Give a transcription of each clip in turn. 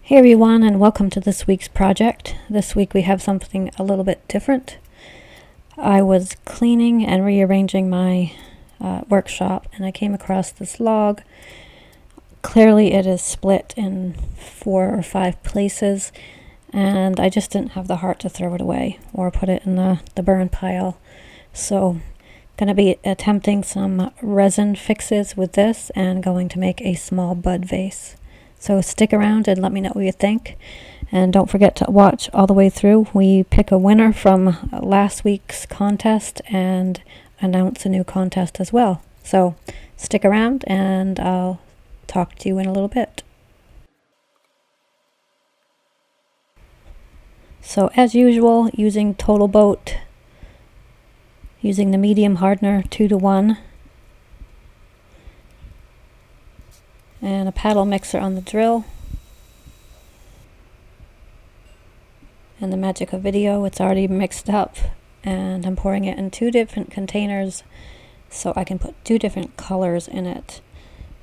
Hey everyone, and welcome to this week's project. This week we have something a little bit different. I was cleaning and rearranging my workshop and I came across this log. Clearly it is split in 4 or 5 places and I just didn't have the heart to throw it away or put it in the burn pile. So going to be attempting some resin fixes with this and going to make a small bud vase. So stick around and let me know what you think. And don't forget to watch all the way through. We pick a winner from last week's contest and announce a new contest as well. So stick around and I'll talk to you in a little bit. So as usual, using Total Boat, using the medium hardener 2-to-1. And a paddle mixer on the drill. And the magic of video, it's already mixed up and I'm pouring it in 2 different containers so I can put 2 different colors in it.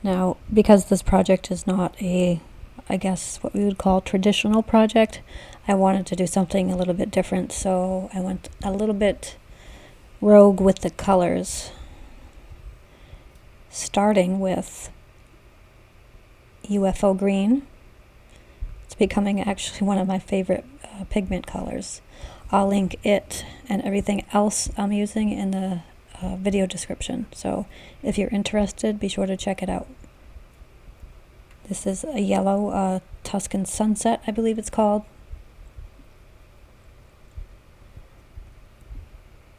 Now, because this project is not a, I guess what we would call traditional project, I wanted to do something a little bit different, so I went a little bit rogue with the colors, starting with UFO green. It's becoming actually one of my favorite pigment colors. I'll link it and everything else I'm using in the video description, so if you're interested, be sure to check it out. This is a yellow Tuscan Sunset, I believe it's called.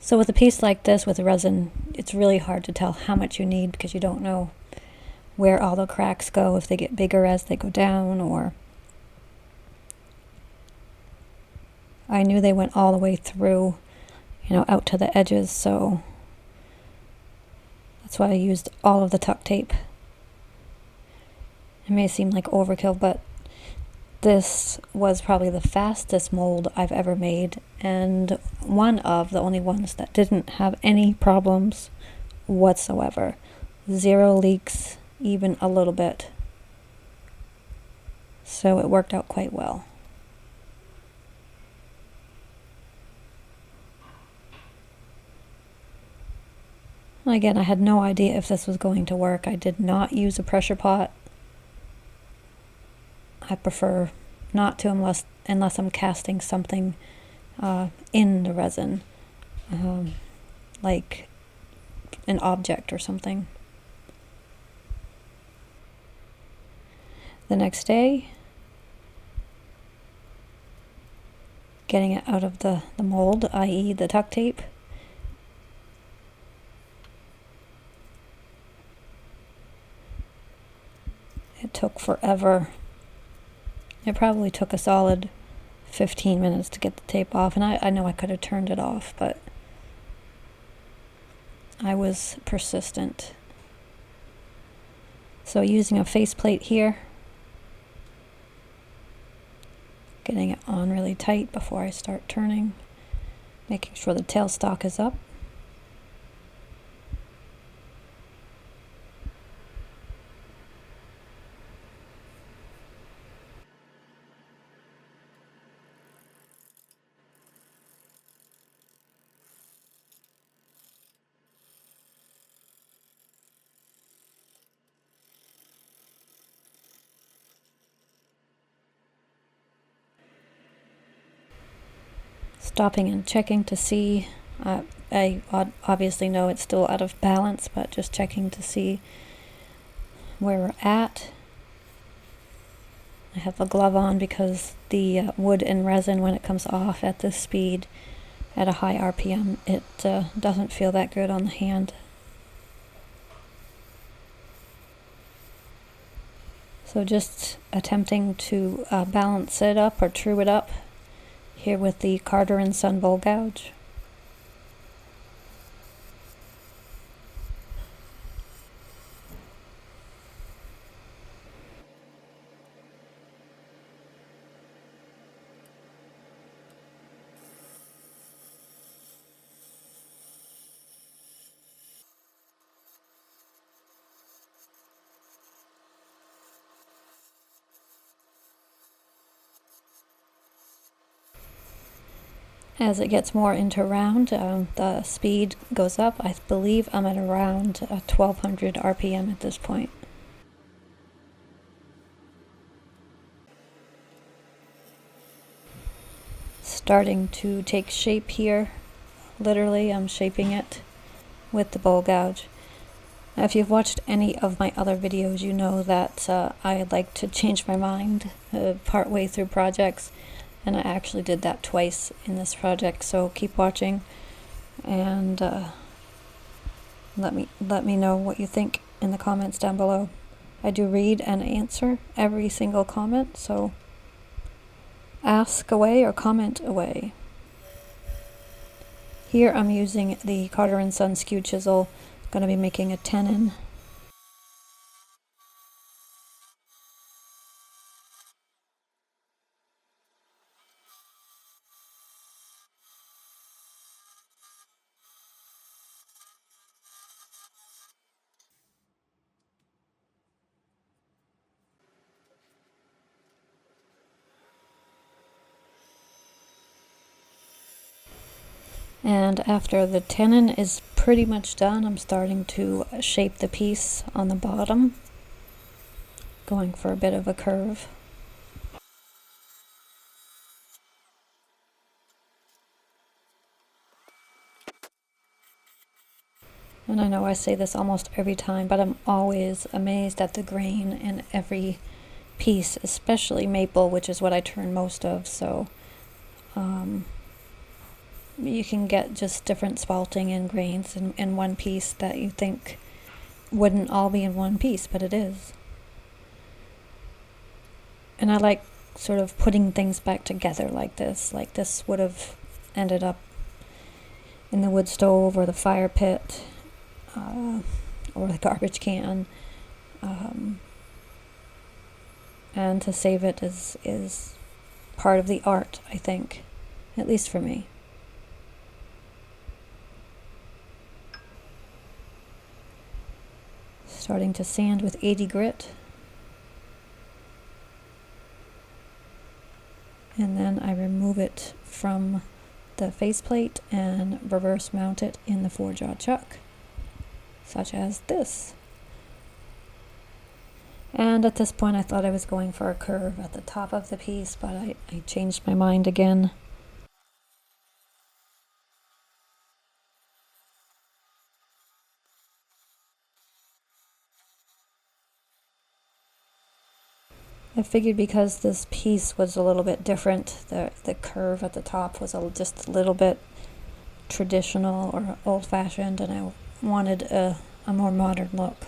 So with a piece like this with resin, it's really hard to tell how much you need because you don't know where all the cracks go, if they get bigger as they go down, or I knew they went all the way through, out to the edges, so that's why I used all of the tuck tape. It may seem like overkill, but this was probably the fastest mold I've ever made, and one of the only ones that didn't have any problems whatsoever. 0 leaks, even a little bit. So it worked out quite well. Again, I had no idea if this was going to work. I did not use a pressure pot. I prefer not to unless I'm casting something in the resin, like an object or something. The next day, getting it out of the mold, i.e. the tuck tape. It took forever. It probably took a solid 15 minutes to get the tape off, and I know I could have turned it off, but I was persistent. So using a faceplate here, getting it on really tight before I start turning, making sure the tailstock is up. Stopping and checking to see, I obviously know it's still out of balance, but just checking to see where we're at. I have a glove on because the wood and resin, when it comes off at this speed, at a high RPM, it doesn't feel that good on the hand. So just attempting to balance it up or true it up here with the Carter and Son bowl gouge. As it gets more into round, the speed goes up. I believe I'm at around 1200 RPM at this point. Starting to take shape here. Literally, I'm shaping it with the bowl gouge. Now, if you've watched any of my other videos, you know that I like to change my mind part way through projects, and I actually did that twice in this project. So keep watching, and let me know what you think in the comments down below. I do read and answer every single comment, so ask away or comment away. Here I'm using the Carter & Son skew chisel. I'm going to be making a tenon. And after the tenon is pretty much done, I'm starting to shape the piece on the bottom, going for a bit of a curve. And I know I say this almost every time, but I'm always amazed at the grain in every piece, especially maple, which is what I turn most of. So you can get just different spalting and grains in one piece that you think wouldn't all be in one piece, but it is. And I like sort of putting things back together like this. Like this would have ended up in the wood stove or the fire pit or the garbage can. And to save it is part of the art, I think, at least for me. Starting to sand with 80 grit. And then I remove it from the faceplate and reverse mount it in the 4-jaw chuck, such as this. And at this point I thought I was going for a curve at the top of the piece, but I changed my mind again. I figured because this piece was a little bit different, the curve at the top was just a little bit traditional or old-fashioned, and I wanted a more modern look.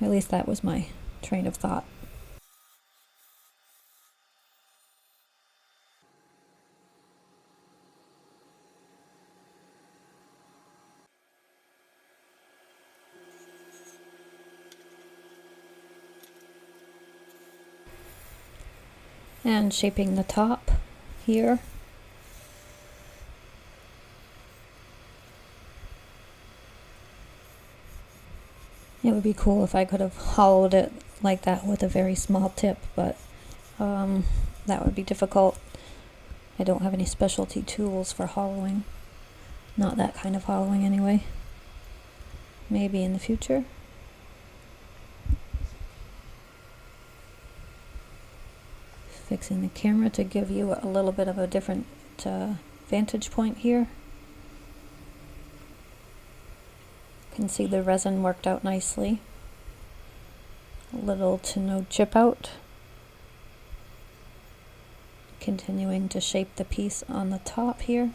At least that was my train of thought. And shaping the top here. It would be cool if I could have hollowed it like that with a very small tip, but that would be difficult. I don't have any specialty tools for hollowing. Not that kind of hollowing anyway. Maybe in the future. Fixing the camera to give you a little bit of a different vantage point here. You can see the resin worked out nicely. Little to no chip out. Continuing to shape the piece on the top here.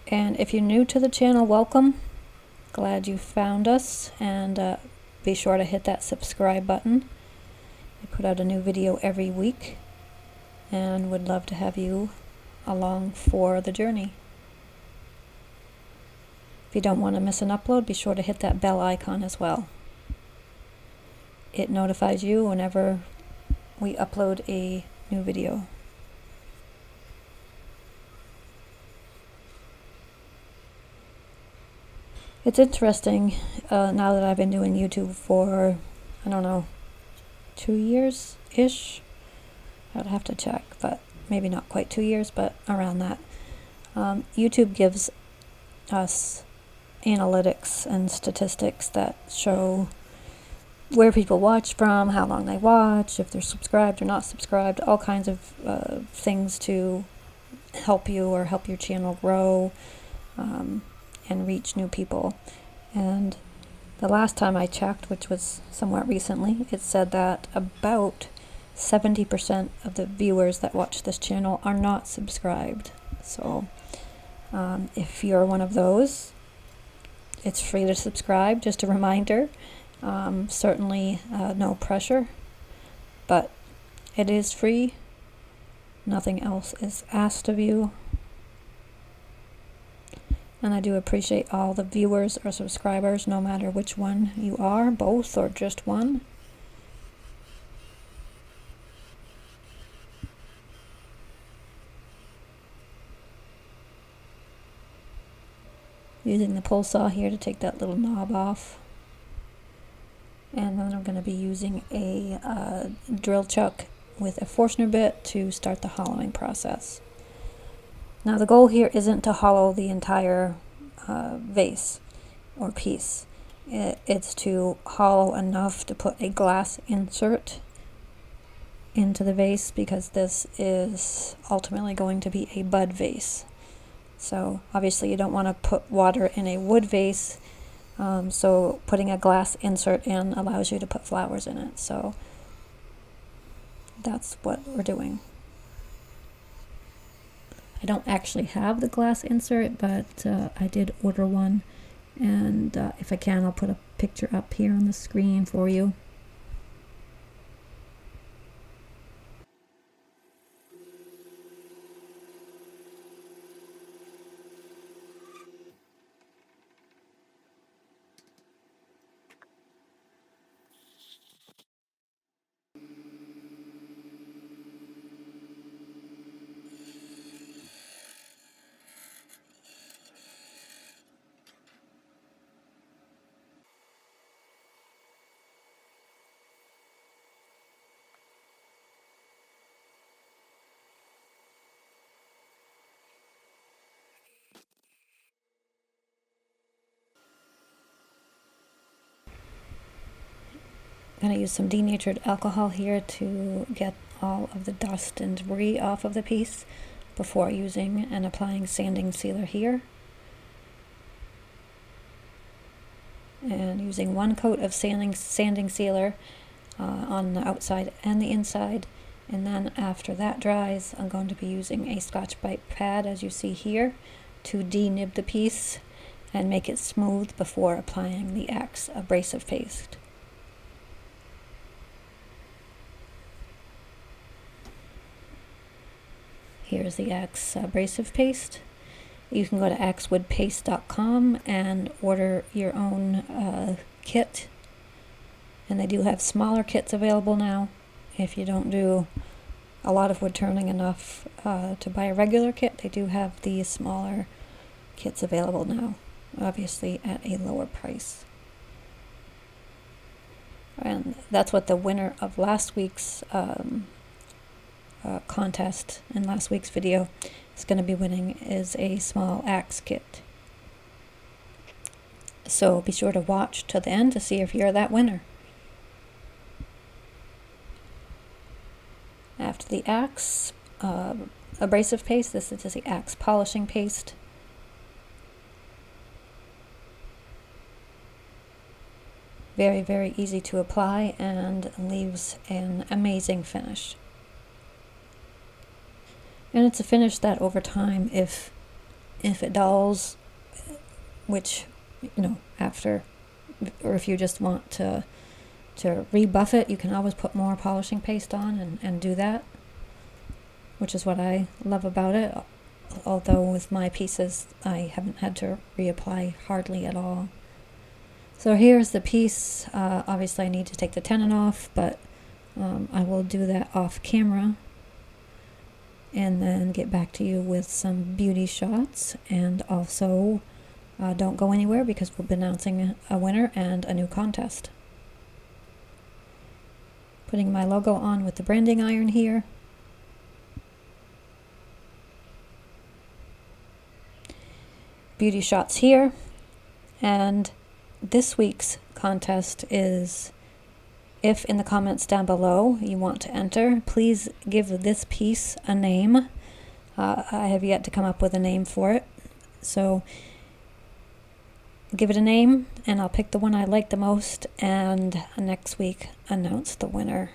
And if you're new to the channel, welcome. Glad you found us, and be sure to hit that subscribe button. I put out a new video every week and would love to have you along for the journey. If you don't want to miss an upload, be sure to hit that bell icon as well. It notifies you whenever we upload a new video. It's interesting now that I've been doing YouTube for, I don't know, 2 years-ish. I would have to check, but maybe not quite 2 years, but around that. YouTube gives us analytics and statistics that show where people watch from, how long they watch, if they're subscribed or not subscribed, all kinds of things to help you or help your channel grow and reach new people. And the last time I checked, which was somewhat recently, it said that about 70% of the viewers that watch this channel are not subscribed. So if you're one of those, it's free to subscribe, just a reminder. Certainly no pressure, but it is free. Nothing else is asked of you. And I do appreciate all the viewers or subscribers, no matter which one you are, both or just one. Using the pull saw here to take that little knob off. And then I'm going to be using a drill chuck with a Forstner bit to start the hollowing process. Now the goal here isn't to hollow the entire vase or piece. It's to hollow enough to put a glass insert into the vase, because this is ultimately going to be a bud vase. So obviously you don't want to put water in a wood vase, so putting a glass insert in allows you to put flowers in it. So that's what we're doing. I don't actually have the glass insert, but I did order one, and if I can, I'll put a picture up here on the screen for you. I'm going to use some denatured alcohol here to get all of the dust and debris off of the piece before using and applying sanding sealer here. And using one coat of sanding sealer on the outside and the inside. And then after that dries, I'm going to be using a Scotch-Brite pad, as you see here, to denib the piece and make it smooth before applying the Axe abrasive paste. Here's the Axe abrasive paste. You can go to axewoodpaste.com and order your own kit. And they do have smaller kits available now. If you don't do a lot of wood turning enough to buy a regular kit, they do have these smaller kits available now, obviously at a lower price. And that's what the winner of last week's contest in last week's video is going to be winning, is a small axe kit. So be sure to watch to the end to see if you're that winner. After the Axe abrasive paste, this is just the Axe polishing paste. Very, very easy to apply and leaves an amazing finish. And it's a finish that over time, if it dulls, which, you know, after, or if you just want to rebuff it, you can always put more polishing paste on and do that, which is what I love about it. Although with my pieces, I haven't had to reapply hardly at all. So here's the piece. Obviously I need to take the tenon off, but I will do that off camera and then get back to you with some beauty shots. And also don't go anywhere, because we'll be announcing a winner and a new contest. Putting my logo on with the branding iron here. Beauty shots here. And this week's contest is, if in the comments down below you want to enter, please give this piece a name. I have yet to come up with a name for it. So give it a name and I'll pick the one I like the most and next week announce the winner.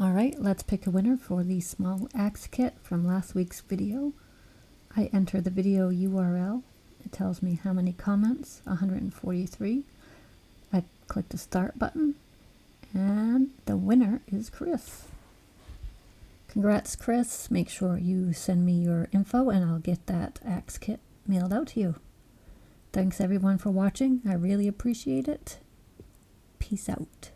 Alright, let's pick a winner for the small axe kit from last week's video. I enter the video URL. It tells me how many comments, 143. I click the start button and the winner is Chris. Congrats, Chris. Make sure you send me your info and I'll get that axe kit mailed out to you. Thanks everyone for watching. I really appreciate it. Peace out.